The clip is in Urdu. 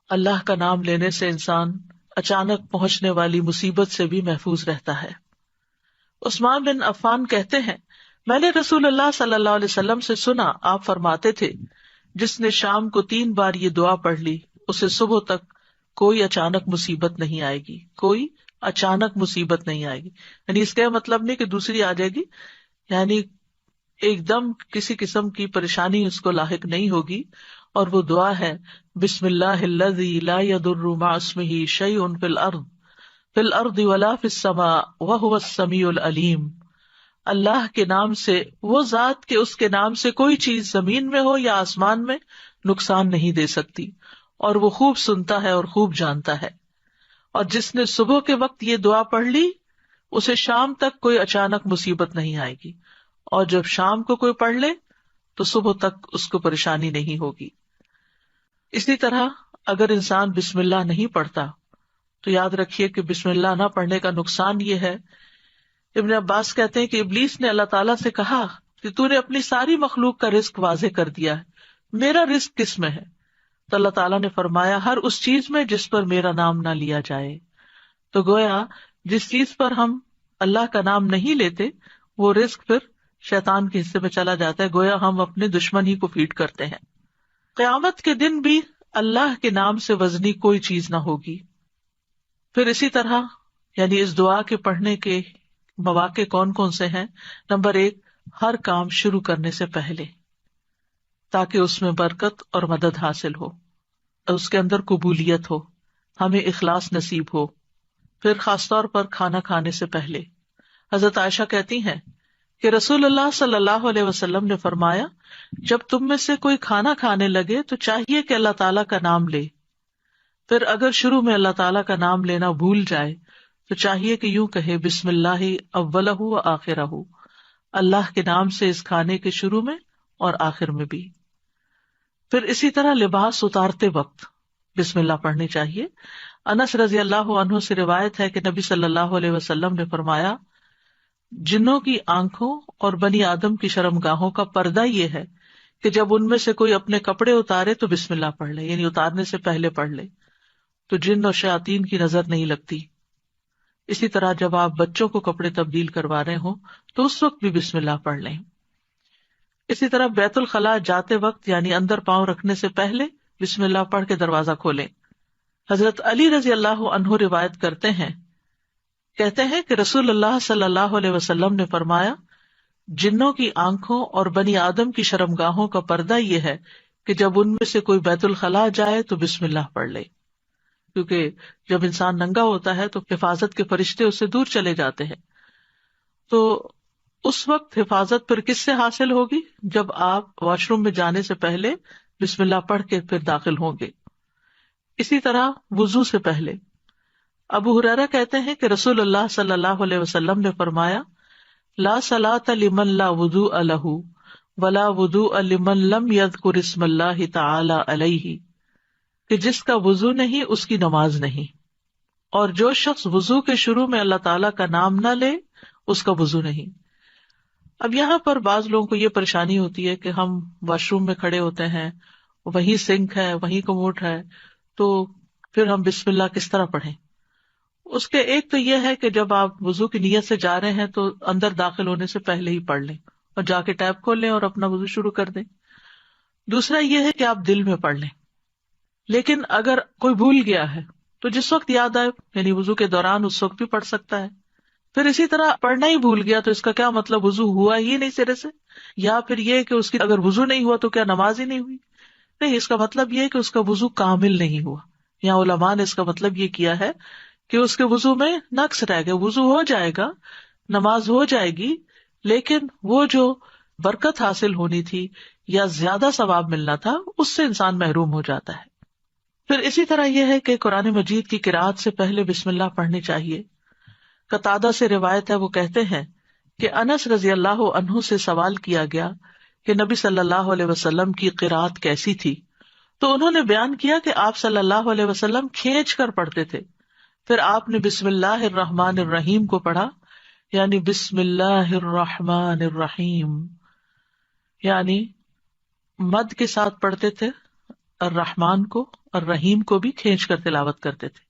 اللہ کا نام لینے سے انسان اچانک پہنچنے والی مصیبت سے بھی محفوظ رہتا ہے۔ عثمان بن عفان کہتے ہیں، میں نے رسول اللہ صلی اللہ علیہ وسلم سے سنا، آپ فرماتے تھے، جس نے شام کو 3 بار یہ دعا پڑھ لی اسے صبح تک کوئی اچانک مصیبت نہیں آئے گی، کوئی اچانک مصیبت نہیں آئے گی۔ یعنی اس کا مطلب نہیں کہ دوسری آ جائے گی، یعنی ایک دم کسی قسم کی پریشانی اس کو لاحق نہیں ہوگی۔ اور وہ دعا ہے، بسم اللہ الذی لا یضر مع اسمہ شیء فی الارض ولا فی السماء وہو السمیع العلیم۔ اللہ کے نام سے، وہ ذات کہ اس کے نام سے کوئی چیز زمین میں ہو یا آسمان میں نقصان نہیں دے سکتی، اور وہ خوب سنتا ہے اور خوب جانتا ہے۔ اور جس نے صبح کے وقت یہ دعا پڑھ لی اسے شام تک کوئی اچانک مصیبت نہیں آئے گی، اور جب شام کو کوئی پڑھ لے تو صبح تک اس کو پریشانی نہیں ہوگی۔ اسی طرح اگر انسان بسم اللہ نہیں پڑھتا تو یاد رکھیے کہ بسم اللہ نہ پڑھنے کا نقصان یہ ہے، ابن عباس کہتے ہیں کہ ابلیس نے اللہ تعالیٰ سے کہا کہ تو نے اپنی ساری مخلوق کا رزق واضح کر دیا ہے، میرا رزق کس میں ہے؟ تو اللہ تعالیٰ نے فرمایا، ہر اس چیز میں جس پر میرا نام نہ لیا جائے۔ تو گویا جس چیز پر ہم اللہ کا نام نہیں لیتے وہ رزق پھر شیطان کے حصے میں چلا جاتا ہے، گویا ہم اپنے دشمن ہی کو فیڈ کرتے ہیں۔ قیامت کے دن بھی اللہ کے نام سے وزنی کوئی چیز نہ ہوگی۔ پھر اسی طرح یعنی اس دعا کے پڑھنے کے مواقع کون کون سے ہیں؟ نمبر 1، ہر کام شروع کرنے سے پہلے، تاکہ اس میں برکت اور مدد حاصل ہو، اس کے اندر قبولیت ہو، ہمیں اخلاص نصیب ہو۔ پھر خاص طور پر کھانا کھانے سے پہلے، حضرت عائشہ کہتی ہیں کہ رسول اللہ صلی اللہ علیہ وسلم نے فرمایا، جب تم میں سے کوئی کھانا کھانے لگے تو چاہیے کہ اللہ تعالیٰ کا نام لے، پھر اگر شروع میں اللہ تعالیٰ کا نام لینا بھول جائے تو چاہیے کہ یوں کہے، بسم اللہ اولہ و آخرہ، اللہ کے نام سے اس کھانے کے شروع میں اور آخر میں بھی۔ پھر اسی طرح لباس اتارتے وقت بسم اللہ پڑھنی چاہیے۔ انس رضی اللہ عنہ سے روایت ہے کہ نبی صلی اللہ علیہ وسلم نے فرمایا، جنوں کی آنکھوں اور بنی آدم کی شرمگاہوں کا پردہ یہ ہے کہ جب ان میں سے کوئی اپنے کپڑے اتارے تو بسم اللہ پڑھ لے، یعنی اتارنے سے پہلے پڑھ لے، تو جن اور شیاطین کی نظر نہیں لگتی۔ اسی طرح جب آپ بچوں کو کپڑے تبدیل کروا رہے ہوں تو اس وقت بھی بسم اللہ پڑھ لیں۔ اسی طرح بیت الخلاء جاتے وقت یعنی اندر پاؤں رکھنے سے پہلے بسم اللہ پڑھ کے دروازہ کھولیں۔ حضرت علی رضی اللہ عنہ روایت کرتے ہیں، کہتے ہیں کہ رسول اللہ صلی اللہ علیہ وسلم نے فرمایا، جنوں کی آنکھوں اور بنی آدم کی شرمگاہوں کا پردہ یہ ہے کہ جب ان میں سے کوئی بیت الخلاء جائے تو بسم اللہ پڑھ لے، کیونکہ جب انسان ننگا ہوتا ہے تو حفاظت کے فرشتے اس سے دور چلے جاتے ہیں۔ تو اس وقت حفاظت پھر کس سے حاصل ہوگی؟ جب آپ واش روم میں جانے سے پہلے بسم اللہ پڑھ کے پھر داخل ہوں گے۔ اسی طرح وضو سے پہلے ابو ہریرہ کہتے ہیں کہ رسول اللہ صلی اللہ علیہ وسلم نے فرمایا، لا صلاۃ لمن لا وضوء لہ ولا وضوء لمن لم یذکر اسم اللہ تعالی علیہ، کہ جس کا وضو نہیں اس کی نماز نہیں، اور جو شخص وضو کے شروع میں اللہ تعالیٰ کا نام نہ لے اس کا وضو نہیں۔ اب یہاں پر بعض لوگوں کو یہ پریشانی ہوتی ہے کہ ہم واش روم میں کھڑے ہوتے ہیں، وہیں سنک ہے، وہیں کموڈ ہے، تو پھر ہم بسم اللہ کس طرح پڑھیں؟ اس کے ایک تو یہ ہے کہ جب آپ وضو کی نیت سے جا رہے ہیں تو اندر داخل ہونے سے پہلے ہی پڑھ لیں اور جا کے ٹیپ کھول لیں اور اپنا وضو شروع کر دیں۔ دوسرا یہ ہے کہ آپ دل میں پڑھ لیں، لیکن اگر کوئی بھول گیا ہے تو جس وقت یاد آئے یعنی وضو کے دوران اس وقت بھی پڑھ سکتا ہے۔ پھر اسی طرح پڑھنا ہی بھول گیا تو اس کا کیا مطلب وضو ہوا ہی نہیں سرے سے، یا پھر یہ کہ اس کی اگر وضو نہیں ہوا تو کیا نماز ہی نہیں ہوئی؟ نہیں، اس کا مطلب یہ کہ اس کا وضو کامل نہیں ہوا۔ یہاں علماء نے اس کا مطلب یہ کیا ہے کہ اس کے وضو میں نقص رہ گیا، وضو ہو جائے گا، نماز ہو جائے گی، لیکن وہ جو برکت حاصل ہونی تھی یا زیادہ ثواب ملنا تھا اس سے انسان محروم ہو جاتا ہے۔ پھر اسی طرح یہ ہے کہ قرآن مجید کی قرأت سے پہلے بسم اللہ پڑھنی چاہیے۔ قتادہ سے روایت ہے، وہ کہتے ہیں کہ انس رضی اللہ عنہ سے سوال کیا گیا کہ نبی صلی اللہ علیہ وسلم کی قرأت کیسی تھی، تو انہوں نے بیان کیا کہ آپ صلی اللہ علیہ وسلم کھینچ کر پڑھتے تھے۔ پھر آپ نے بسم اللہ الرحمن الرحیم کو پڑھا، یعنی بسم اللہ الرحمن الرحیم، یعنی مد کے ساتھ پڑھتے تھے، الرحمن کو اور رحیم کو بھی کھینچ کر تلاوت کرتے تھے.